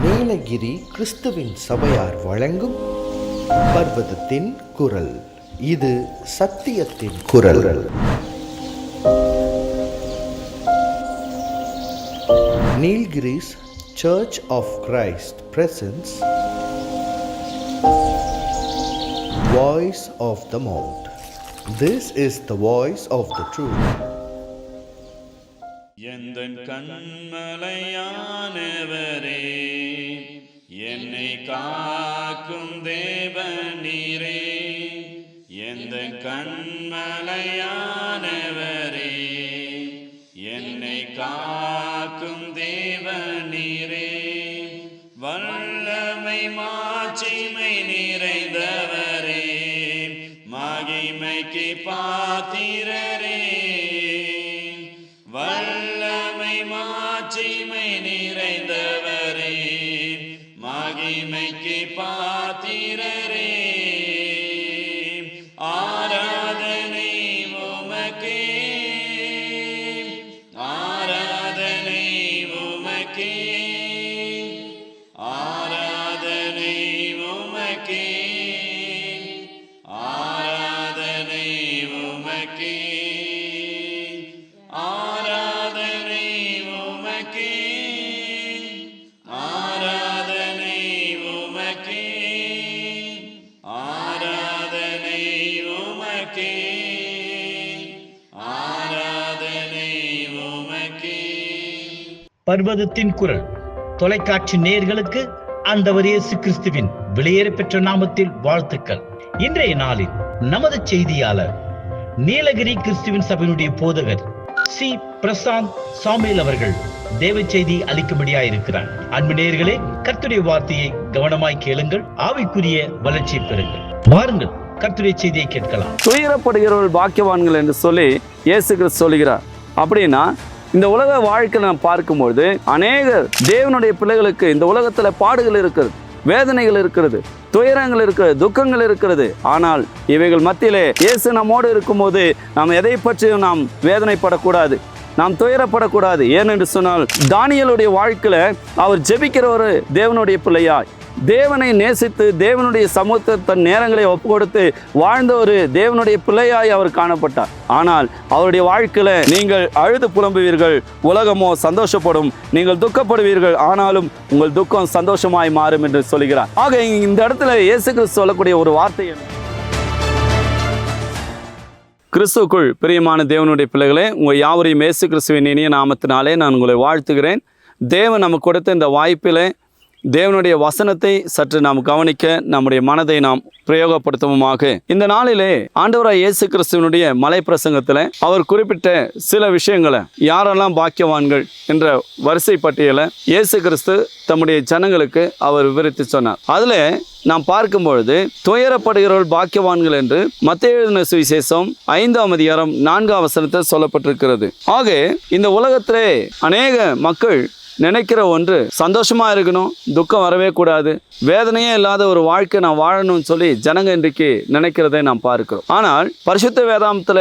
நீலகிரி கிறிஸ்துவின் சபையார் வழங்கும் பர்வதத்தின் குரல். இது சத்தியத்தின் குரல். Nilgiris Church of Christ presents Voice of the Mount. This is the voice of the truth. எந்தன் கண்மலையானவரே, என்னை காக்கும் தேவநீரே. எந்தன் கண்மலையானவரே, என்னை காக்கும் தேவநீரே. வல்லமை மாட்சிமை நிறைந்தவரே, மகிமைக்கு பாத்திரரே. வல்லமை மாட்சிமை நிறைந்தவரே, மகிமைக்கு பாத்திரரே. ஆராதனை உமக்கே, ஆராதனை உமக்கே, ஆராதனை உமக்கே, ஆராதனை உமக்கே, ஆராதனை உமக்கே, ஆராதனை உமக்கே, ஆராதனை உமக்கே, ஆராதனை உமக்கே. பர்வதத்தின் குரல் தொலைக்காட்சி நேயர்களுக்கு ஆண்டவர் இயேசு கிறிஸ்துவின் வெளியேற பெற்ற நாமத்தில் வாழ்த்துக்கள். இன்றைய நாளில் நமது செய்தியாளர் நீலகிரி கிறிஸ்துவின் சபையினுடைய போதகர் சி பிரசாந்த் சாமுவேல் அவர்கள் தேவ செய்தி அளிக்கும்படியாக இருக்கிறார். அன்பு நேயர்களே, கர்த்தருடைய வார்த்தையை கவனமாய் கேளுங்கள், ஆவிக்குரிய வளர்ச்சியை பெறுங்கள். வாருங்கள், கர்த்தருடைய செய்தியை கேட்கலாம். துயரப்படுகிறவர்கள் பாக்கியவான்கள் என்று சொல்லி இயேசு கிறிஸ்து சொல்லுகிறார். அப்படின்னா இந்த உலக வாழ்க்கையை நாம் பார்க்கும்போது அநேகர் தேவனுடைய பிள்ளைகளுக்கு இந்த உலகத்துல பாடுகள் இருக்கிறது, வேதனைகள் இருக்கிறது, துயரங்கள் இருக்கிறது, துக்கங்கள் இருக்கிறது. ஆனால் இவைகள் மத்தியிலே இயேசு நம்மோடு இருக்கும்போது நாம் எதை பற்றியும் நாம் வேதனைப்படக்கூடாது, நாம் துயரப்படக்கூடாது. ஏனென்று சொன்னால் தானியேலுடைய வாழ்க்கையில அவர் ஜெபிக்கிற ஒரு தேவனுடைய பிள்ளையாய், தேவனை நேசித்து தேவனுடைய சமூகத்தை தன் நேரங்களை ஒப்பு கொடுத்து வாழ்ந்த ஒரு தேவனுடைய பிள்ளையாய் அவர் காணப்பட்டார். ஆனால் அவருடைய வாழ்க்கையில நீங்கள் அழுது புலம்புவீர்கள், உலகமோ சந்தோஷப்படும், நீங்கள் துக்கப்படுவீர்கள், ஆனாலும் உங்கள் துக்கம் சந்தோஷமாய் மாறும் என்று சொல்கிறார். ஆக இந்த இடத்துல இயேசு கிறிஸ்து சொல்லக்கூடிய ஒரு வார்த்தை என்ன? கிறிஸ்துவுக்குள் பிரியமான தேவனுடைய பிள்ளைகளே, உங்கள் யாவரையும் இயேசு கிறிஸ்துவின் இனிய நாமத்தினாலே நான் உங்களை வாழ்த்துகிறேன். தேவன் நமக்கு கொடுத்த இந்த வாய்ப்பில் தேவனுடைய வசனத்தை சற்று நாம் கவனிக்க நம்முடைய மனதை நாம் பிரயோகப்படுத்துவோமாக. இந்த நாளிலே ஆண்டவராய் இயேசு கிறிஸ்துவனுடைய மலை பிரசங்கத்தில் அவர் குறிப்பிட்ட சில விஷயங்களை, யாரெல்லாம் பாக்கியவான்கள் என்ற வரிசை பட்டியலை இயேசு கிறிஸ்து தம்முடைய ஜனங்களுக்கு அவர் விவரித்து சொன்னார். அதில் நாம் பார்க்கும்பொழுது துயரப்படுகிறவர்கள் பாக்கியவான்கள் என்று மத்தேயு எழுதின சுவிசேஷம் 5ஆம் அதிகாரம் 4ஆம் வசனத்தில் சொல்லப்பட்டிருக்கிறது. ஆக இந்த உலகத்திலே அநேக மக்கள் நினைக்கிற ஒன்று, சந்தோஷமா இருக்கணும், துக்கம் வரவே கூடாது, வேதனையே இல்லாத ஒரு வாழ்க்கை நான் வாழணும்னு சொல்லி ஜனங்க இன்றைக்கு நினைக்கிறதை நாம் பார்க்கிறோம். ஆனால் பரிசுத்த வேதாந்தத்துல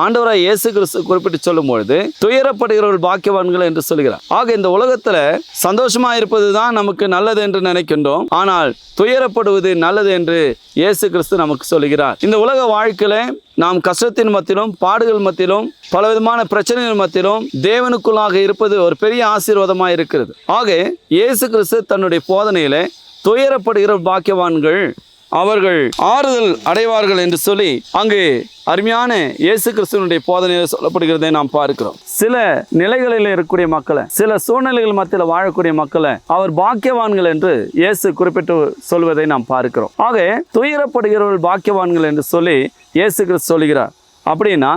ஆண்டவராய் இயேசு கிறிஸ்து குறிப்பிட்டு சொல்லும் பொழுது துயரப்படுகிறவர்கள் பாக்கியவான்கள் என்று சொல்கிறார். ஆக இந்த உலகத்துல சந்தோஷமா இருப்பது தான் நமக்கு நல்லது என்று நினைக்கின்றோம். ஆனால் துயரப்படுவது நல்லது என்று இயேசு கிறிஸ்து நமக்கு சொல்கிறார். இந்த உலக வாழ்க்கையில நாம் கஷ்டத்தின் மத்தியிலும் பாடுகள் மத்தியிலும் பலவிதமான பிரச்சனைகள் மத்தியிலும் தேவனுக்குள்ளாக இருப்பது ஒரு பெரிய ஆசீர்வாதமாக இருக்கிறது. ஆக இயேசு கிறிஸ்து தன்னுடைய போதனையில துயரப்படுகிற பாக்கியவான்கள் அவர்கள் ஆறுதல் அடைவார்கள் என்று சொல்லி அங்கு அருமையான இயேசு கிறிஸ்துவனுடைய போதனையில் சொல்லப்படுகிறதை நாம் பார்க்கிறோம். சில நிலைகளில் இருக்கக்கூடிய மக்களை, சில சூழ்நிலைகள் மத்தியில் வாழக்கூடிய மக்களை அவர் பாக்கியவான்கள் என்று இயேசு குறிப்பிட்டு சொல்வதை நாம் பார்க்கிறோம். ஆக துயரப்படுகிறவர்கள் பாக்கியவான்கள் என்று சொல்லி இயேசு கிறிஸ்து சொல்கிறார். அப்படின்னா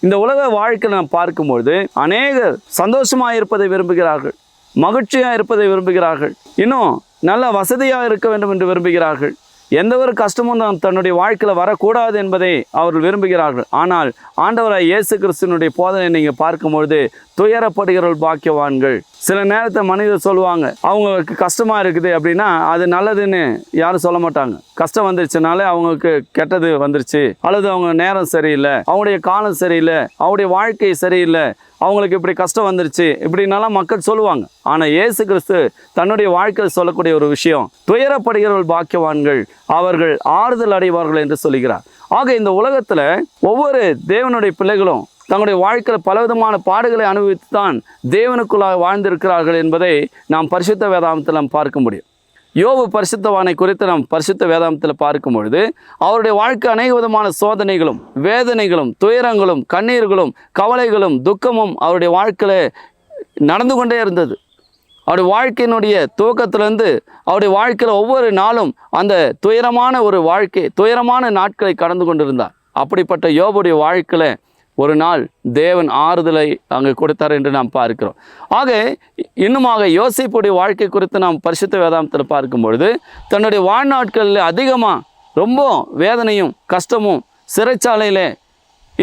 இந்த உலக வாழ்க்கையில் நாம் பார்க்கும்பொழுது அநேகர் சந்தோஷமாக இருப்பதை விரும்புகிறார்கள், மகிழ்ச்சியாக இருப்பதை விரும்புகிறார்கள், இன்னும் நல்ல வசதியாக இருக்க வேண்டும் என்று விரும்புகிறார்கள். எந்த ஒரு கஷ்டமும் தன்னுடைய வாழ்க்கையில் வரக்கூடாது என்பதை அவர்கள் விரும்புகிறார்கள். ஆனால் ஆண்டவராய் இயேசு கிறிஸ்துவனுடைய போதனை நீங்கள் பார்க்கும்பொழுது துயரப்படுகிறவர்கள் பாக்கியவான்கள், சில நேரத்தில் மனிதர் சொல்லுவாங்க அவங்களுக்கு கஷ்டமாக இருக்குது அப்படின்னா அது நல்லதுன்னு யாரும் சொல்ல மாட்டாங்க. கஷ்டம் வந்துருச்சுனாலே அவங்களுக்கு கெட்டது வந்துருச்சு, அல்லது அவங்க நேரம் சரியில்லை, அவங்களுடைய காலம் சரியில்லை, அவங்களுடைய வாழ்க்கை சரியில்லை, அவங்களுக்கு இப்படி கஷ்டம் வந்துருச்சு இப்படின்னாலாம் மக்கள் சொல்லுவாங்க. ஆனால் இயேசு கிறிஸ்து தன்னுடைய வாழ்க்கையில் சொல்லக்கூடிய ஒரு விஷயம், துயரப்படுகிறவர்கள் பாக்கியவான்கள், அவர்கள் ஆறுதல் அடைவார்கள் என்று சொல்லுகிறார். ஆக இந்த உலகத்தில் ஒவ்வொரு தேவனுடைய பிள்ளைகளும் தங்களுடைய வாழ்க்கையில் பலவிதமான பாடுகளை அனுபவித்து தான் தேவனுக்குள்ளாக வாழ்ந்திருக்கிறார்கள் என்பதை நாம் பரிசுத்த வேதாகமத்தில் நாம் பார்க்க முடியும். யோபு பரிசுத்தவானை குறித்து நாம் பரிசுத்த வேதாகமத்தில் பார்க்கும் பொழுது அவருடைய வாழ்க்கை அநேக விதமான சோதனைகளும் வேதனைகளும் துயரங்களும் கண்ணீர்களும் கவலைகளும் துக்கமும் அவருடைய வாழ்க்கையில் நடந்து கொண்டே இருந்தது. அவருடைய வாழ்க்கையினுடைய துவக்கத்திலிருந்து அவருடைய வாழ்க்கையில் ஒவ்வொரு நாளும் அந்த துயரமான ஒரு வாழ்க்கை, துயரமான நாட்களை கடந்து கொண்டிருந்தார். அப்படிப்பட்ட யோபுடைய வாழ்க்கையில் ஒரு நாள் தேவன் ஆறுதலை அங்கே கொடுத்தார் என்று நாம் பார்க்கிறோம். ஆக இன்னுமாக யோசேப்புடைய வாழ்க்கை குறித்து நாம் பரிசுத்த வேதாகமத்தில் பார்க்கும் பொழுது தன்னுடைய வாழ்நாட்களில் அதிகமாக ரொம்ப வேதனையும் கஷ்டமும் சிறைச்சாலையில்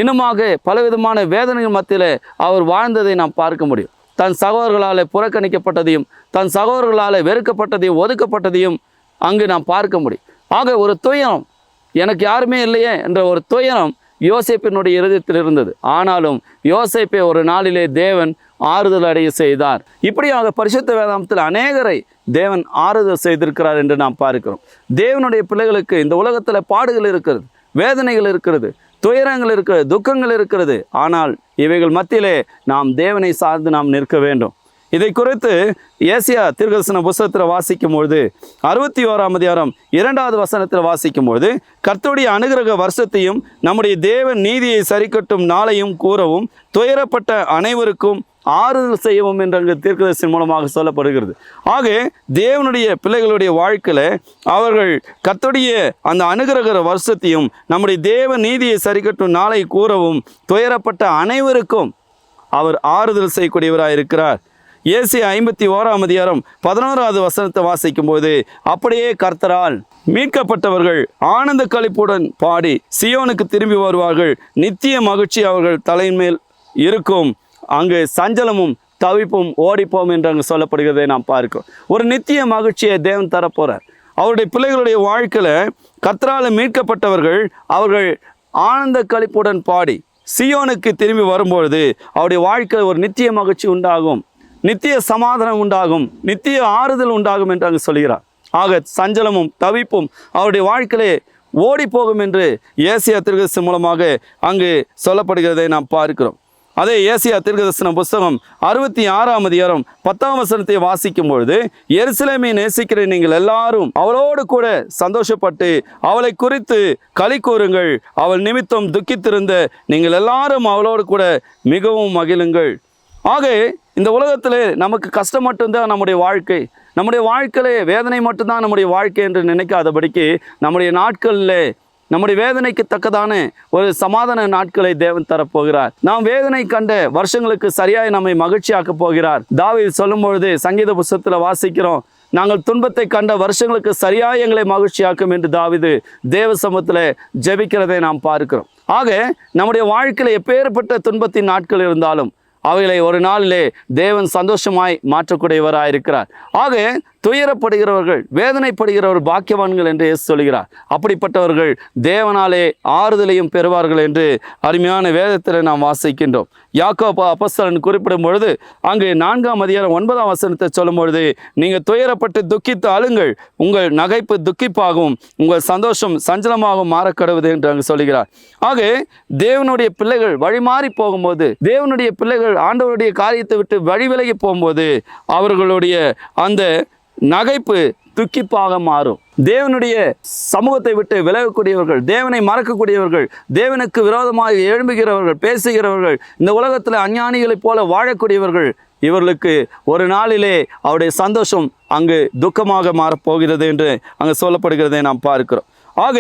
இன்னுமாக பலவிதமான வேதனைகள் மத்தியில் அவர் வாழ்ந்ததை நாம் பார்க்க முடியும். தன் சகோதரர்களால் புறக்கணிக்கப்பட்டதையும் தன் சகோதரர்களால் வெறுக்கப்பட்டதையும் ஒதுக்கப்பட்டதையும் அங்கு நாம் பார்க்க முடியும். ஆக ஒரு துயரம், எனக்கு யாருமே இல்லையே என்ற ஒரு துயரம் யோசேப்பினுடைய இருதயத்தில் இருந்தது. ஆனாலும் யோசேப்பை ஒரு நாளிலே தேவன் ஆறுதல் அடைய செய்தார். இப்படியாக பரிசுத்த வேதாகமத்தில் அநேகரை தேவன் ஆறுதல் செய்திருக்கிறார் என்று நாம் பார்க்கிறோம். தேவனுடைய பிள்ளைகளுக்கு இந்த உலகத்தில் பாடுகள் இருக்கிறது, வேதனைகள் இருக்கிறது, துயரங்கள் இருக்கிறது, துக்கங்கள் இருக்கிறது. ஆனால் இவைகள் மத்தியிலே நாம் தேவனை சார்ந்து நாம் நிற்க வேண்டும். இதை குறித்து ஏசியா தீர்க்கதரிசன புத்தகத்தில் வாசிக்கும் பொழுது 61ஆம் அதிகாரம் 2வது வசனத்தில் வாசிக்கும் பொழுது கர்த்தருடைய அனுக்கிரக வருஷத்தையும் நம்முடைய தேவன் நீதியை சரிக்கட்டும் நாளையும் கூறவும் துயரப்பட்ட அனைவருக்கும் ஆறுதல் செய்யவும் என்ற அங்கு தீர்க்கதரிசனம் மூலமாக சொல்லப்படுகிறது. ஆக தேவனுடைய பிள்ளைகளுடைய வாழ்க்கையில் அவர்கள் கர்த்தருடைய அந்த அனுக்கிரக வருஷத்தையும் நம்முடைய தேவன் நீதியை சரிக்கட்டும் நாளை கூறவும் துயரப்பட்ட அனைவருக்கும் அவர் ஆறுதல் செய்யக்கூடியவராக இருக்கிறார். ஏசாயா 51ஆம் அதிகாரம் 11வது வசனத்தை வாசிக்கும் போது அப்படியே கர்த்தரால் மீட்கப்பட்டவர்கள் ஆனந்த களிப்புடன் பாடி சியோனுக்கு திரும்பி வருவார்கள், நித்திய மகிழ்ச்சி அவர்கள் தலையின் மேல் இருக்கும், அங்கு சஞ்சலமும் தவிப்பும் ஓடிப்போம் என்று அங்கு சொல்லப்படுகிறதை நாம் பார்க்கிறோம். ஒரு நித்திய மகிழ்ச்சியை தேவன் தரப்போகிறார். அவருடைய பிள்ளைகளுடைய வாழ்க்கையில் கர்த்தரால் மீட்கப்பட்டவர்கள் அவர்கள் ஆனந்த களிப்புடன் பாடி சியோனுக்கு திரும்பி வரும்பொழுது அவருடைய வாழ்க்கையில் ஒரு நித்திய மகிழ்ச்சி உண்டாகும், நித்திய சமாதானம் உண்டாகும், நித்திய ஆறுதல் உண்டாகும் என்று அங்கு சொல்கிறார். ஆக சஞ்சலமும் தவிப்பும் அவருடைய வாழ்க்கையிலே ஓடி போகும் என்று ஏசாயா தீர்க்கதரிசனம் மூலமாக அங்கு சொல்லப்படுகிறதை நாம் பார்க்கிறோம். அதே ஏசாயா தீர்க்கதரிசன புத்தகம் 66ஆம் அதிகாரம் 10ஆம் வசனத்தை வாசிக்கும் பொழுது எருசலேமை நேசிக்கிற நீங்கள் எல்லாரும் அவளோடு கூட சந்தோஷப்பட்டு அவளை குறித்து களி கூறுங்கள், அவள் நிமித்தம் துக்கித்திருந்த நீங்கள் எல்லாரும் அவளோடு கூட மிகவும் மகிழுங்கள். ஆக இந்த உலகத்தில் நமக்கு கஷ்டம் மட்டும்தான் நம்முடைய வாழ்க்கை, நம்முடைய வாழ்க்கையிலே வேதனை மட்டும்தான் நம்முடைய வாழ்க்கை என்று நினைக்காதபடிக்கு நம்முடைய நாட்களில் நம்முடைய வேதனைக்கு தக்கதான ஒரு சமாதான நாட்களை தேவன் தரப்போகிறார். நாம் வேதனை கண்ட வருஷங்களுக்கு சரியாய் நம்மை மகிழ்ச்சியாக்க போகிறார். தாவீது சொல்லும் பொழுது சங்கீத புத்தகத்தில் வாசிக்கிறோம், நாங்கள் துன்பத்தை கண்ட வருஷங்களுக்கு சரியாய் எங்களை மகிழ்ச்சியாக்கும் என்று தாவீது தேவ சமூகத்தில் ஜெபிக்கிறதை நாம் பார்க்கிறோம். ஆக நம்முடைய வாழ்க்கையில் எப்பேற்பட்ட துன்பத்தின் நாட்கள் இருந்தாலும் அவைகளை ஒரு நாளிலே தேவன் சந்தோஷமாய் மாற்றக்கூடியவராக இருக்கிறார். ஆக துயரப்படுகிறவர்கள் வேதனைப்படுகிறவர்கள் பாக்கியவான்கள் என்று இயேசு சொல்கிறார். அப்படிப்பட்டவர்கள் தேவனாலே ஆறுதலையும் பெறுவார்கள் என்று அருமையான வேதத்தில் நாம் வாசிக்கின்றோம். யாக்கோபு அப்போஸ்தலன் குறிப்பிடும் பொழுது அங்கு 4ஆம் அதிகாரம் 9ஆம் வசனத்தை சொல்லும் பொழுது நீங்கள் துயரப்பட்டு துக்கித்து அழுங்கள், உங்கள் நகைப்பு துக்கிப்பாகவும் உங்கள் சந்தோஷம் சஞ்சலமாகவும் மாறக்கடுவது என்று அங்கு சொல்கிறார். ஆக தேவனுடைய பிள்ளைகள் வழிமாறி போகும்போது, தேவனுடைய பிள்ளைகள் ஆண்டவருடைய காரியத்தை விட்டு வழி விலகி போகும்போது அவர்களுடைய அந்த நகைப்பு துக்கிப்பாக மாறும். தேவனுடைய சமூகத்தை விட்டு விலகக்கூடியவர்கள், தேவனை மறக்கக்கூடியவர்கள், தேவனுக்கு விரோதமாக எழும்புகிறவர்கள், பேசுகிறவர்கள், இந்த உலகத்தில் அஞ்ஞானிகளைப் போல வாழக்கூடியவர்கள், இவர்களுக்கு ஒரு நாளிலே அவருடைய சந்தோஷம் அங்கு துக்கமாக மாறப்போகிறது என்று அங்கு சொல்லப்படுகிறதை நாம் பார்க்கிறோம். ஆக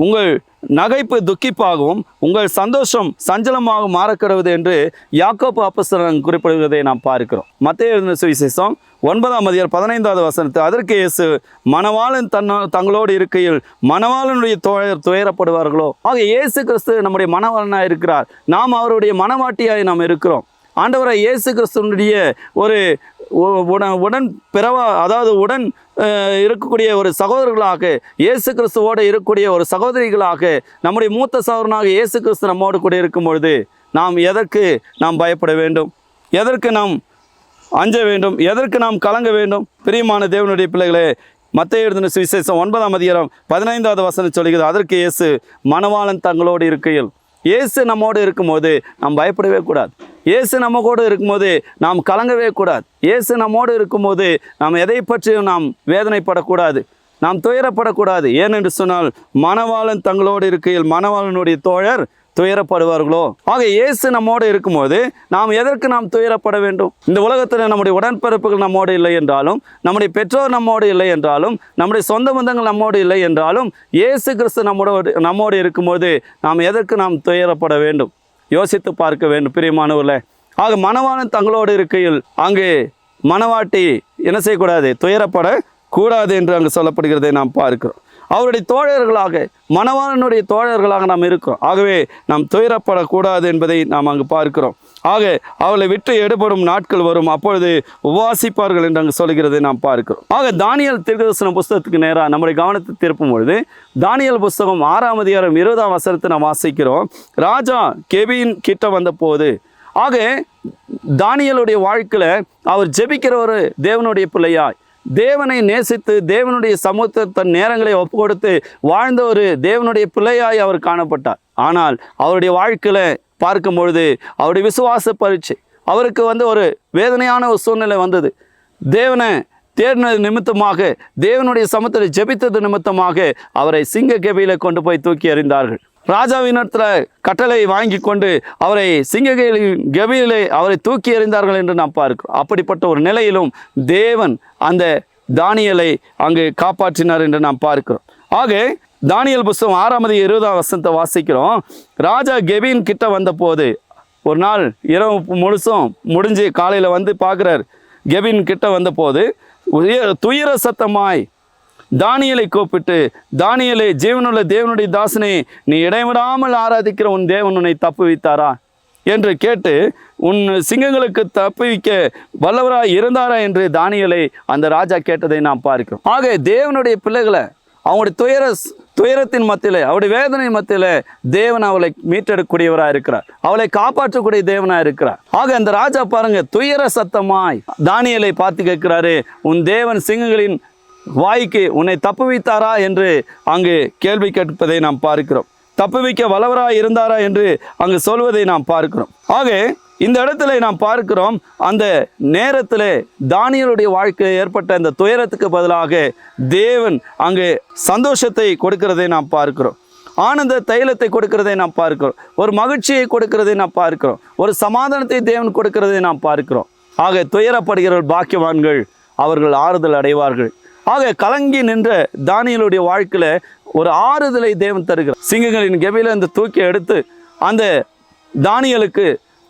உங்கள் நகைப்பு துக்கிப்பாகவும் உங்கள் சந்தோஷம் சஞ்சலமாக மாறக்கிறது என்று யாக்கோபு அப்போஸ்தலன் குறிப்பிடுவதை நாம் பார்க்கிறோம். மத்தேயு எழுதின சுவிசேஷம் 9ஆம் அதிகாரம் 15வது வசனத்தில் அதற்கு இயேசு மணவாளன் தங்களோடு இருக்கையில் மணவாளனுடைய துயரப்படுவார்களோ. ஆக இயேசு கிறிஸ்து நம்முடைய மணவாளனாக இருக்கிறார், நாம் அவருடைய மணவாட்டியாய் நாம் இருக்கிறோம். ஆண்டவரை இயேசு கிறிஸ்துவனுடைய ஒரு உடன் பிறவா, அதாவது உடன் இருக்கக்கூடிய ஒரு சகோதரர்களாக, இயேசு கிறிஸ்துவோடு இருக்கக்கூடிய ஒரு சகோதரிகளாக, நம்முடைய மூத்த சகோதரனாக இயேசு கிறிஸ்து நம்மோடு கூட இருக்கும் பொழுது நாம் எதற்கு நாம் பயப்பட வேண்டும்? எதற்கு நாம் அஞ்ச வேண்டும்? எதற்கு நாம் கலங்க வேண்டும்? பிரியமான தேவனுடைய பிள்ளைகளே, மத்தேயு எழுதின சுவிசேஷம் 9ஆம் அதிகாரம் 15வது வசனம் சொல்கிறது, அதற்கு இயேசு மணவாளன் தங்களோடு இருக்கையில். இயேசு நம்மோடு இருக்கும்போது நாம் பயப்படவே கூடாது. இயேசு நம்ம கூட இருக்கும்போது நாம் கலங்கவே கூடாது. இயேசு நம்மோடு இருக்கும்போது நாம் எதை பற்றியும் நாம் வேதனைப்படக்கூடாது, நாம் துயரப்படக்கூடாது. ஏனென்று சொன்னால் மணவாளன் தங்களோடு இருக்கையில் மணவாளனுடைய தோழர் துயரப்படுவார்களோ. ஆக இயேசு நம்மோடு இருக்கும்போது நாம் எதற்கு நாம் துயரப்பட வேண்டும்? இந்த உலகத்தில் நம்முடைய உடன்பிறப்புகள் நம்மோடு இல்லை என்றாலும், நம்முடைய பெற்றோர் நம்மோடு இல்லை என்றாலும், நம்முடைய சொந்த பந்தங்கள் நம்மோடு இல்லை என்றாலும், இயேசு கிறிஸ்து நம்மோடு இருக்கும்போது நாம் எதற்கு நாம் துயரப்பட வேண்டும்? யோசித்து பார்க்க வேண்டும் பிரியமானவர்களே. ஆக மணவாளன் தங்களோடு இருக்கையில் அங்கு மணவாட்டி என்ன செய்யக்கூடாது? துயரப்படக்கூடாது என்று அங்கு சொல்லப்படுகிறதை நாம் பார்க்கிறோம். அவருடைய தோழர்களாக, மணவாளனுடைய தோழர்களாக நாம் இருக்கிறோம். ஆகவே நாம் துயரப்படக்கூடாது என்பதை நாம் அங்கு பார்க்கிறோம். ஆக அவளை விட்டு எடுபடும் நாட்கள் வரும், அப்பொழுது உபவாசிப்பார்கள் என்று அங்கு சொல்கிறதை நாம் பார்க்கிறோம். ஆக தானியேல் தீர்க்கதரிசன புஸ்தகத்துக்கு நேராக நம்முடைய கவனத்தை திருப்பும் பொழுது தானியேல் புஸ்தகம் 6ஆம் அதிகாரம் 20ஆம் வசனத்தை நாம் வாசிக்கிறோம். ராஜா கெபின் கிட்ட வந்த போது, ஆக தானியேலுடைய வாழ்க்கையில் அவர் ஜெபிக்கிற ஒரு தேவனுடைய பிள்ளையாய், தேவனை நேசித்து தேவனுடைய சமூகத்தை தன் நேரங்களை ஒப்பு கொடுத்து வாழ்ந்த ஒரு தேவனுடைய பிள்ளையாய் அவர் காணப்பட்டார். ஆனால் அவருடைய வாழ்க்கையில் பார்க்கும் பொழுது அவருடைய விசுவாச பரீட்சை அவருக்கு ஒரு வேதனையான ஒரு சூழ்நிலை வந்தது. தேவனை தேடினது நிமித்தமாக, தேவனுடைய சமூகத்தில் ஜெபித்தது நிமித்தமாக அவரை சிங்க கெபியில கொண்டு போய் தூக்கி எறிந்தார்கள். ராஜாவினிடத்தில் கட்டளை வாங்கி கொண்டு அவரை சிங்க கெபியிலே அவரை தூக்கி எறிந்தார்கள் என்று நாம் பார்க்கிறோம். அப்படிப்பட்ட ஒரு நிலையிலும் தேவன் அந்த தானியேலை அங்கு காப்பாற்றினார் என்று நாம் பார்க்கிறோம். ஆக தானியேல் புஸ்தகம் 6ஆம் அதிகாரம் 20ஆம் வசனத்தை வாசிக்கிறோம். ராஜா கெபின் கிட்ட வந்த போது, ஒரு நாள் இரவு முழுசும் முடிஞ்சு காலையில் வந்து பார்க்குறார். கெபின் கிட்ட வந்த போது துயர சத்தமாய் தானியேலை கூப்பிட்டு, தானியேலே, ஜீவனுள்ள தேவனுடைய தாசனே, நீ இடைவிடாமல் ஆராதிக்கிற உன் தேவன் உன்னை தப்புவித்தாரா என்று கேட்டு, உன் சிங்கங்களுக்கு தப்புவிக்க வல்லவராய் இருந்தாரா என்று தானியேலை அந்த ராஜா கேட்டதை நாம் பார்க்கிறோம். ஆக தேவனுடைய பிள்ளைகளை அவங்களுடைய துயரத்தின் மத்தியில், அவருடைய வேதனை மத்தியில் தேவன் அவளை மீட்டெடுக்கக்கூடியவராக இருக்கிறார், அவளை காப்பாற்றக்கூடிய தேவனாக இருக்கிறார். ஆக அந்த ராஜா பாருங்க, துயர சத்தமாய் தானியேலை பார்த்து கேட்கிறாரு, உன் தேவன் சிங்கங்களின் வாய்க்கு உன்னை தப்புவித்தாரா என்று அங்கு கேள்வி கேட்பதை நாம் பார்க்கிறோம். தப்புவிக்க வல்லவராய் இருந்தாரா என்று அங்கு சொல்வதை நாம் பார்க்கிறோம். ஆக இந்த இடத்துல நாம் பார்க்கிறோம், அந்த நேரத்தில் தானியேலுடைய வாழ்க்கையில் ஏற்பட்ட இந்த துயரத்துக்கு பதிலாக தேவன் அங்கு சந்தோஷத்தை கொடுக்கிறதை நாம் பார்க்கிறோம், ஆனந்த தைலத்தை கொடுக்கிறதை நாம் பார்க்கிறோம், ஒரு மகிழ்ச்சியை கொடுக்கிறதை நாம் பார்க்கிறோம், ஒரு சமாதானத்தை தேவன் கொடுக்கிறதை நாம் பார்க்கிறோம். ஆக துயரப்படுகிறவர்கள் பாக்கியவான்கள், அவர்கள் ஆறுதல் அடைவார்கள். ஆக கலங்கி நின்ற தானியேலுடைய வாழ்க்கையில் ஒரு ஆறுதலை தேவன் தருகிறார். சிங்கங்களின் கெபியில இந்த தூக்கி எடுத்து அந்த தானியேலுக்கு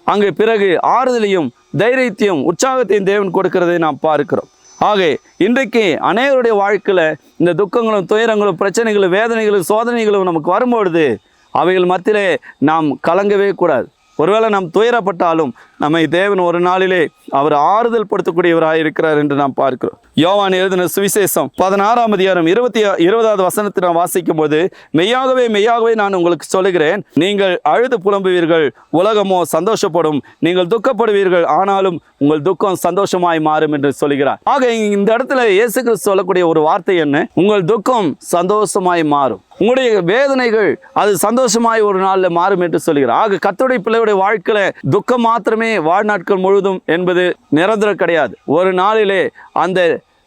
அங்கு பிறகு ஆறுதலையும் தைரியத்தையும் உற்சாகத்தையும் தேவன் கொடுக்கிறதை நாம் பார்க்கிறோம். ஆக இன்றைக்கு அநேகருடைய வாழ்க்கையில் இந்த துக்கங்களும் துயரங்களும் பிரச்சனைகளும் வேதனைகளும் சோதனைகளும் நமக்கு வரும்பொழுது அவைகள் மத்தியிலே நாம் கலங்கவே கூடாது. ஒருவேளை நாம் துயரப்பட்டாலும் நம்மை தேவன் ஒரு நாளிலே அவர் ஆறுதல் படுத்தக்கூடியவராக இருக்கிறார் என்று நாம் பார்க்கிறோம். யோவான் எழுதின சுவிசேஷம் 16ஆம் அதிகாரம் 20வது வசனத்தை நாம் வாசிக்கும் போது, மெய்யாகவே மெய்யாகவே நான் உங்களுக்கு சொல்லுகிறேன், நீங்கள் அழுது புலம்புவீர்கள், உலகமோ சந்தோஷப்படும், நீங்கள் துக்கப்படுவீர்கள், ஆனாலும் உங்கள் துக்கம் சந்தோஷமாய் மாறும் என்று சொல்கிறார். ஆக இந்த இடத்துல இயேசு கிறிஸ்து சொல்லக்கூடிய ஒரு வார்த்தை என்ன? உங்கள் துக்கம் சந்தோஷமாய் மாறும், உங்களுடைய வேதனைகள் அது சந்தோஷமாய் ஒரு நாளில் மாறும் என்று சொல்கிறார். ஆக கர்த்தருடைய பிள்ளையுடைய வாழ்க்கையில துக்கம் மாத்திரமே வாழ்நாட்கள் முழுவதும் என்பது நிரந்தரம் கிடையாது. ஒரு நாளிலே அந்த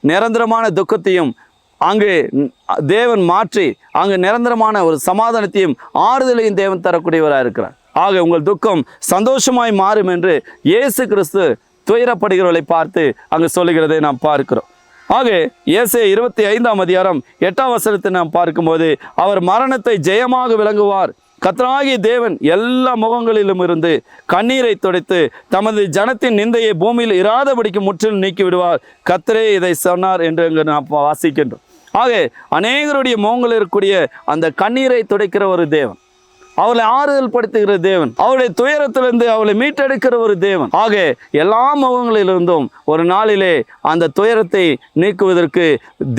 நிரந்தரமான துக்கத்தையும் அங்கு தேவன் மாற்றி அங்கு நிரந்தரமான ஒரு சமாதானத்தையும் ஆறுதலையும் தேவன் தரக்கூடியவராக இருக்கிறார். ஆக உங்கள் துக்கம் சந்தோஷமாய் மாறும் என்று இயேசு கிறிஸ்து துயரப்படுகிறவர்களை பார்த்து அங்கு சொல்லுகிறதை நாம் பார்க்கிறோம். ஆக ஏசாயா 25ஆம் அதிகாரம் 8ஆம் வசனத்தை நாம் பார்க்கும்போது, அவர் மரணத்தை ஜெயமாக விளங்குவார், கர்த்தராகிய தேவன் எல்லா முகங்களிலும் இருந்து கண்ணீரை துடைத்து தமது ஜனத்தின் நிந்தையை பூமியில் இராதபடிக்கு முற்றிலும் நீக்கி விடுவார், கர்த்தரே இதை சொன்னார் என்று அங்கு நாம் வாசிக்கின்றோம். ஆக அநேகருடைய முகங்களில் இருக்கக்கூடிய அந்த கண்ணீரை துடைக்கிற ஒரு தேவன், அவளை ஆறுதல் படுத்துகிற தேவன், அவளுடைய துயரத்திலிருந்து அவளை மீட்டெடுக்கிற ஒரு தேவன். ஆக எல்லா முகங்களிலிருந்தும் ஒரு நாளிலே அந்த துயரத்தை நீக்குவதற்கு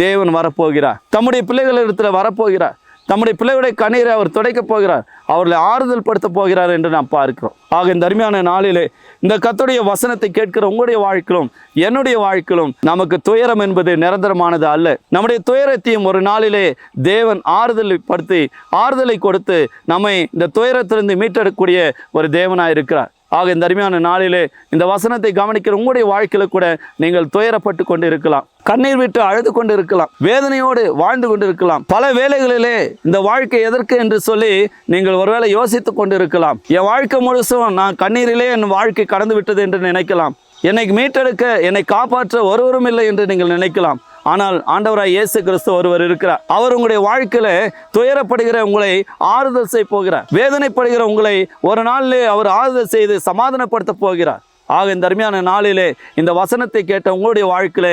தேவன் வரப்போகிறார். தம்முடைய பிள்ளைகளிடத்தில் வரப்போகிறார். தம்முடைய பிள்ளைகளுடைய கண்ணீரை அவர் துடைக்கப் போகிறார். அவர்களை ஆறுதல் படுத்த போகிறார் என்று நாம் பார்க்கிறோம். ஆக இந்த அருமையான நாளிலே இந்த கர்த்தருடைய வசனத்தை கேட்கிற உங்களுடைய வாழ்க்கையிலும் என்னுடைய வாழ்க்கையிலும் நமக்கு துயரம் என்பது நிரந்தரமானது அல்ல. நம்முடைய துயரத்தையும் ஒரு நாளிலே தேவன் ஆறுதலை கொடுத்து நம்மை இந்த துயரத்திலிருந்து மீட்டெடுக்கக்கூடிய ஒரு தேவனாய் இருக்கிறார். ஆக இந்த அருமையான நாளிலே இந்த வசனத்தை கவனிக்கிற உங்களுடைய வாழ்க்கையில கூட நீங்கள் துயரப்பட்டு கொண்டு இருக்கலாம், கண்ணீர் விட்டு அழுது கொண்டு இருக்கலாம், வேதனையோடு வாழ்ந்து கொண்டு இருக்கலாம். பல வேளைகளிலே இந்த வாழ்க்கை எதற்கு என்று சொல்லி நீங்கள் ஒருவேளை யோசித்து கொண்டு இருக்கலாம். என் வாழ்க்கை முழுசும் நான் கண்ணீரிலே என் வாழ்க்கை கடந்து விட்டது என்று நினைக்கலாம். என்னை மீட்டெடுக்க, என்னை காப்பாற்ற ஒருவரும் இல்லை என்று நீங்கள் நினைக்கலாம். ஆனால் ஆண்டவராய் இயேசு கிறிஸ்து ஒருவர் இருக்கிறார். அவர் உங்களுடைய வாழ்க்கையில துயரப்படுகிற உங்களை ஆறுதல் செய்ய போகிறார். வேதனைப்படுகிற உங்களை ஒரு நாளிலே அவர் ஆறுதல் செய்து சமாதானப்படுத்த போகிறார். ஆக இந்த அருமையான நாளிலே இந்த வசனத்தை கேட்ட உங்களுடைய வாழ்க்கையில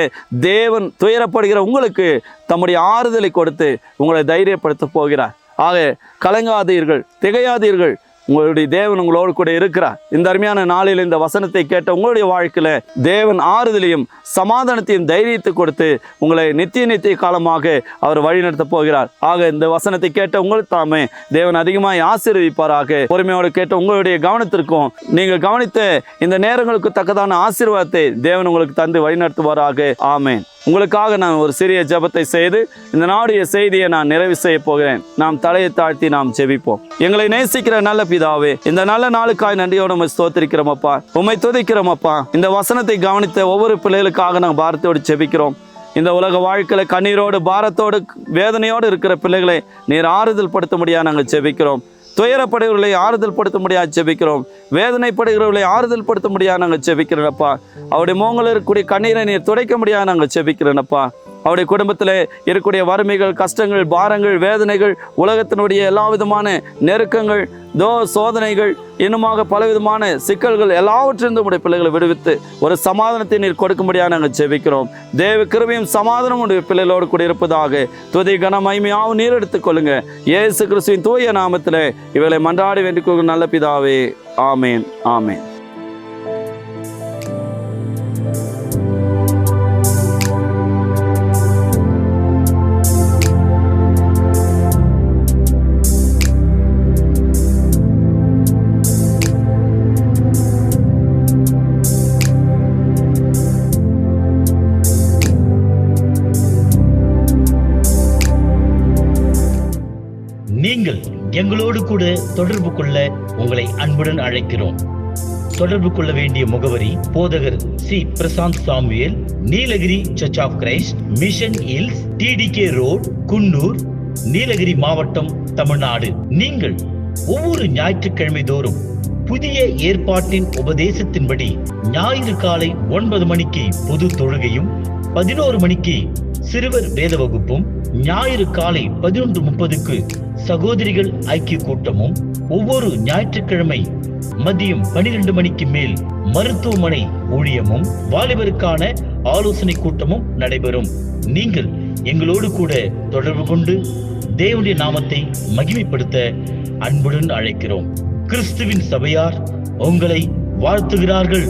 தேவன் துயரப்படுகிற உங்களுக்கு தம்முடைய ஆறுதலை கொடுத்து உங்களை தைரியப்படுத்த போகிறார். ஆக கலங்காதீர்கள், திகையாதீர்கள். உங்களுடைய தேவன் உங்களோடு கூட இருக்கிறார். இந்த அருமையான நாளில் இந்த வசனத்தை கேட்ட உங்களுடைய வாழ்க்கையில தேவன் ஆறுதலையும் சமாதானத்தையும் தைரியத்தை கொடுத்து உங்களை நித்திய காலமாக அவர் வழிநடத்த போகிறார். ஆக இந்த வசனத்தை கேட்ட உங்களுக்கு தாமே தேவன் அதிகமாக ஆசீர்வதிப்பாராக. பொறுமையோடு கேட்ட உங்களுடைய கவனத்திற்கும் நீங்கள் கவனித்த இந்த நேரங்களுக்கு தக்கதான ஆசீர்வாதத்தை தேவன் உங்களுக்கு தந்து வழிநடத்துவாராக. ஆமேன். உங்களுக்காக நான் ஒரு சிறிய ஜெபத்தை செய்து இந்த நாடைய செய்தியை நான் நிறைவு செய்ய போகிறேன். நாம் தலையை தாழ்த்தி நாம் ஜெபிப்போம். எங்களை நேசிக்கிற நல்ல பிதாவே, இந்த நல்ல நாளுக்காய் நன்றியோடு உம்மை ஸ்தோத்திரிக்கிறோம் அப்பா, உம்மை துதிக்கிறோம் அப்பா. இந்த வசனத்தை கவனித்த ஒவ்வொரு பிள்ளைகளுக்காக நாங்கள் பாரத்தோடு ஜெபிக்கிறோம். இந்த உலக வாழ்க்கையில கண்ணீரோடு பாரத்தோடு வேதனையோடு இருக்கிற பிள்ளைகளை நீர் ஆறுதல் படுத்த முடியாது நாங்கள் ஜெபிக்கிறோம். துயரப்படுகிறவர்களை ஆறுதல் படுத்த முடியாது ஜெபிக்கிறோம். வேதனைப்படுகிறவர்களை ஆறுதல் படுத்த முடியாது நாங்கள் ஜெபிக்கிறோம்ப்பா. அவருடைய முகங்களில் இருக்கக்கூடிய கண்ணீரை நீர் துடைக்க முடியாது நாங்கள் ஜெபிக்கிறோம்ப்பா. அவருடைய குடும்பத்தில் இருக்கக்கூடிய வறுமைகள், கஷ்டங்கள், பாரங்கள், வேதனைகள், உலகத்தினுடைய எல்லா விதமான நெருக்கங்கள், சோதனைகள், இன்னுமாக பலவிதமான சிக்கல்கள் எல்லாவற்றிலிருந்து உடைய பிள்ளைகளை விடுவித்து ஒரு சமாதானத்தை நீர் கொடுக்க முடியாது நாங்கள் ஜெபிக்கிறோம். தேவ கிருபையும் சமாதானம் உடைய பிள்ளைகளோடு கூட இருப்பதாக. துதி கன மகிமையாவும் நீர் எடுத்துக் கொள்ளுங்க. இயேசு கிறிஸ்துவின் தூய நாமத்தில் இவளை மன்றாடி வேண்டிக் கொள்ளும் நல்ல பிதாவே. ஆமேன், ஆமேன். நீங்கள் எங்களோடு கூட தொடர்பு கொள்ள உங்களை அன்புடன் அழைக்கிறோம். தொடர்பு கொள்ள வேண்டிய முகவரி: போதகர் C. Prashanth Samuel, Nilgiri church of Christ, mission hills, TDK road, Coonoor, Nilgiri மாவட்டம், தமிழ்நாடு. நீங்கள் ஒவ்வொரு ஞாயிற்றுக்கிழமை தோறும் புதிய ஏற்பாட்டின் உபதேசத்தின்படி ஞாயிறு காலை 9 மணிக்கு பொது தொழுகையும், 11 மணிக்கு சிறுவர் வேத வகுப்பும், ஞாயிறு காலை 11:30க்கு சகோதரிகள் ஐக்கிய கூட்டமும், ஒவ்வொரு ஞாயிற்றுக்கிழமை மதியம் 12 மணிக்கு மேல் மருத்துவமனை ஊழியமும், வாலிபருக்கான ஆலோசனை கூட்டமும் நடைபெறும். நீங்கள் எங்களோடு கூட தொடர்பு கொண்டு தேவனுடைய நாமத்தை மகிமைப்படுத்த அன்புடன் அழைக்கிறோம். கிறிஸ்துவின் சபையார் உங்களை வாழ்த்துகிறார்கள்.